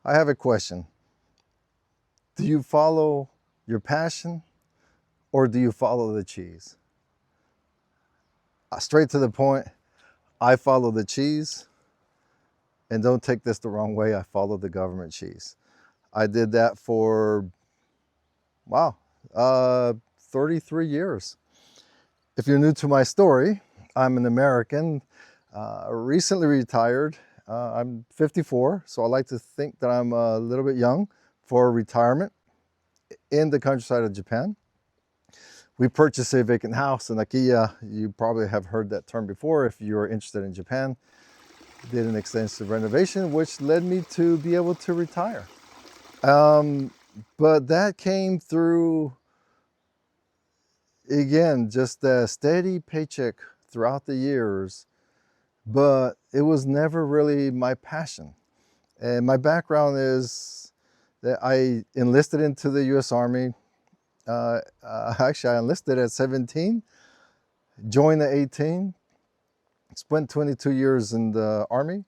I have a question. Do you follow your passion or do you follow the cheese? Straight to the point, I follow the cheese, and don't take this the wrong way, I follow the government cheese. I did that for, wow, 33 years. If you're new to my story, I'm an American, recently retired. I'm 54, so I like to think that I'm a little bit young for retirement in the countryside of Japan. We purchased a vacant house in Akiya. You probably have heard that term before if you're interested in Japan. Did an extensive renovation, which led me to be able to retire. But that came through, again, just a steady paycheck throughout the years, but it was never really my passion. And my background is that I enlisted into the U.S. Army. Actually, I enlisted at 17, joined at 18, spent 22 years in the Army,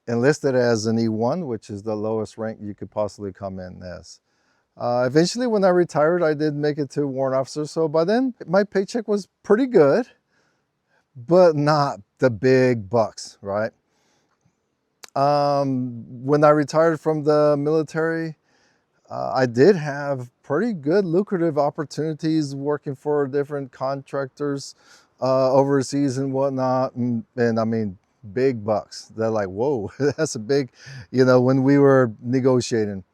enlisted as an E1, which is the lowest rank you could possibly come in as. Eventually, when I retired, I did make it to warrant officer. So by then, my paycheck was pretty good, but not the big bucks, right? When I retired from the military, I did have pretty good lucrative opportunities working for different contractors overseas and whatnot. And I mean, big bucks. They're like, whoa, that's a big, when we were negotiating.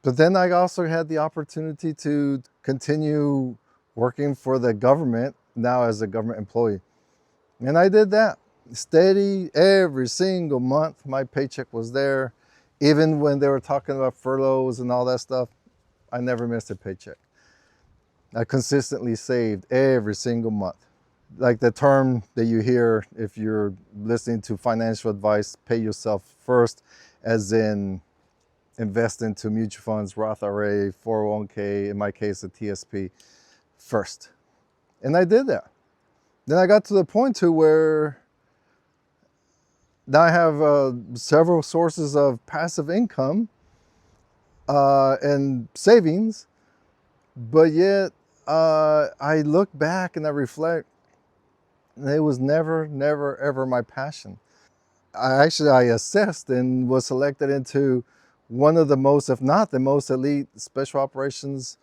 But then I also had the opportunity to continue working for the government now as a government employee. And I did that steady every single month. My paycheck was there. Even when they were talking about furloughs and all that stuff, I never missed a paycheck. I consistently saved every single month. Like the term that you hear if you're listening to financial advice, pay yourself first, as in invest into mutual funds, Roth IRA, 401k, in my case, a TSP first. And I did that. Then I got to the point to where now I have several sources of passive income and savings, but yet I look back and I reflect, and it was never, ever my passion. I assessed and was selected into one of the most, if not the most elite special operations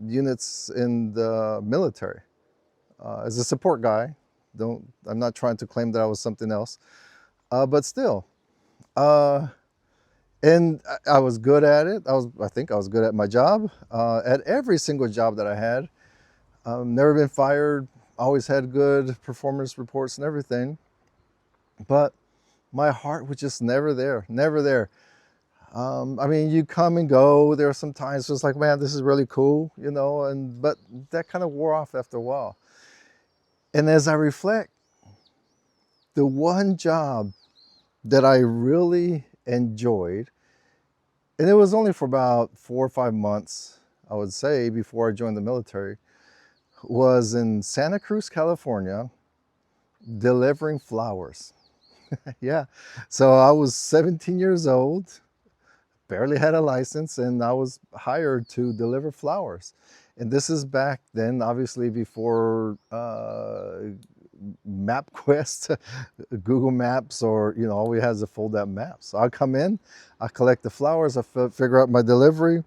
units in the military. As a support guy, I'm not trying to claim that I was something else, but still. And I was good at it. I think I was good at my job, at every single job that I had. Never been fired, always had good performance reports and everything. But my heart was just never there, never there. I mean, you come and go. There are some times it's like, man, this is really cool, but that kind of wore off after a while. And as I reflect, the one job that I really enjoyed, and it was only for about 4 or 5 months, I would say, before I joined the military, was in Santa Cruz, California, delivering flowers. Yeah. So I was 17 years old, barely had a license, and I was hired to deliver flowers. And this is back then, obviously, before MapQuest, Google Maps, or, all we had is a fold-out map. So I come in, I collect the flowers, I figure out my delivery,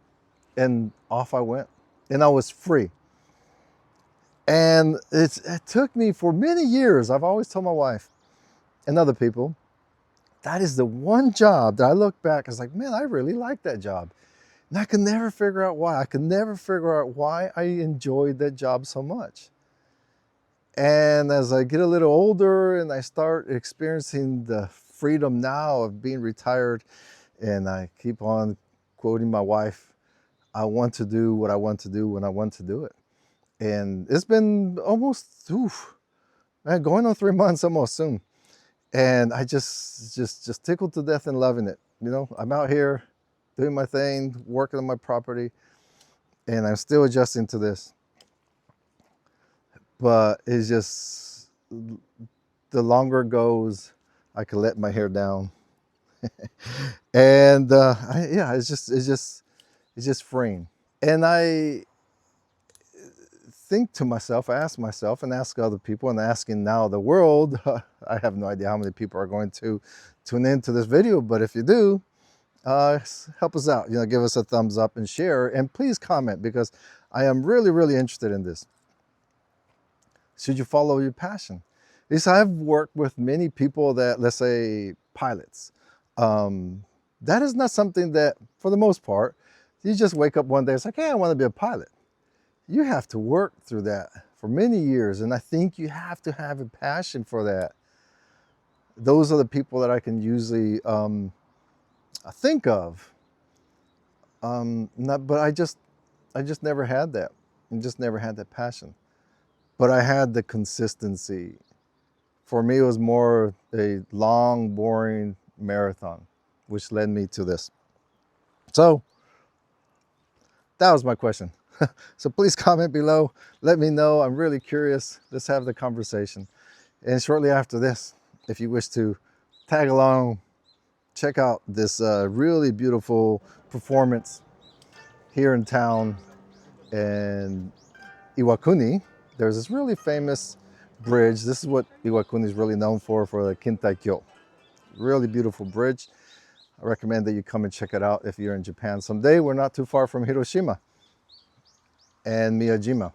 and off I went. And I was free. And it took me for many years. I've always told my wife and other people, that is the one job that I look back, I was like, man, I really like that job. And I could never figure out why. I could never figure out why I enjoyed that job so much. And as I get a little older and I start experiencing the freedom now of being retired, and I keep on quoting my wife, I want to do what I want to do when I want to do it. And it's been almost, going on 3 months almost soon. And I just tickled to death and loving it. I'm out here doing my thing, working on my property, and I'm still adjusting to this. But it's just, the longer it goes, I can let my hair down. And yeah, it's just freeing. And I think to myself, I ask myself and ask other people and asking now the world, I have no idea how many people are going to tune into this video, but if you do, help us out, give us a thumbs up and share, and please comment, because I am really, really interested in this. Should you follow your passion? Yes, I've worked with many people that, let's say, pilots. That is not something that, for the most part, you just wake up one day, it's like, hey, I want to be a pilot. You have to work through that for many years, and I think you have to have a passion for that. Those are the people that I can usually think of. But I just never had that. I just never had that passion. But I had the consistency. For me, it was more a long, boring marathon, which led me to this. So that was my question. So please comment below. Let me know. I'm really curious. Let's have the conversation. And shortly after this, if you wish to tag along, check out this really beautiful performance here in town in Iwakuni. There's this really famous bridge. This is what Iwakuni is really known for the Kintaikyo. Really beautiful bridge. I recommend that you come and check it out if you're in Japan someday. We're not too far from Hiroshima and Miyajima.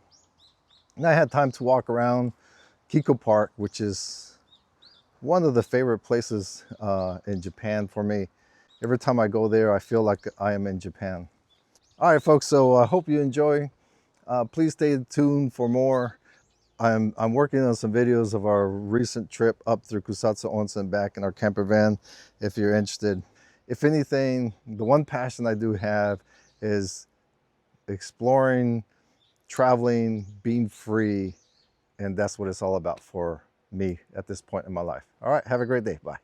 And I had time to walk around Kikko Park, which is one of the favorite places in Japan for me. Every time I go there, I feel like I am in Japan. All right, folks, so I hope you enjoy. Please stay tuned for more. I'm working on some videos of our recent trip up through Kusatsu Onsen back in our camper van, if you're interested. If anything, the one passion I do have is exploring, traveling, being free, and that's what it's all about for me at this point in my life. All right, have a great day. Bye.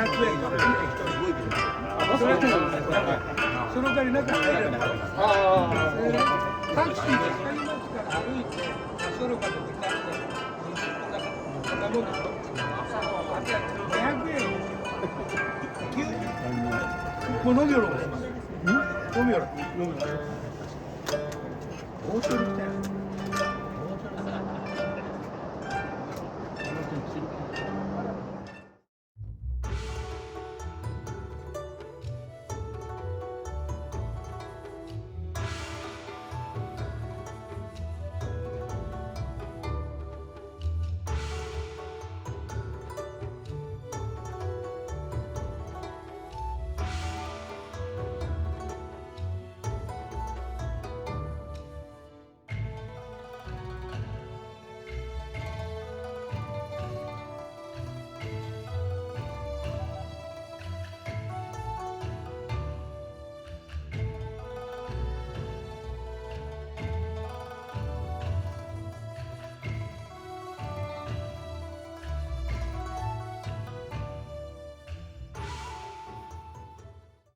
円か。それその代わり中に入れない。タクシーで使いますから歩いて、それまで出たって、そんなもんでしょ。200円。急に。もう飲みよろ。飲みよろ。飲みよろ。大鳥みたいな。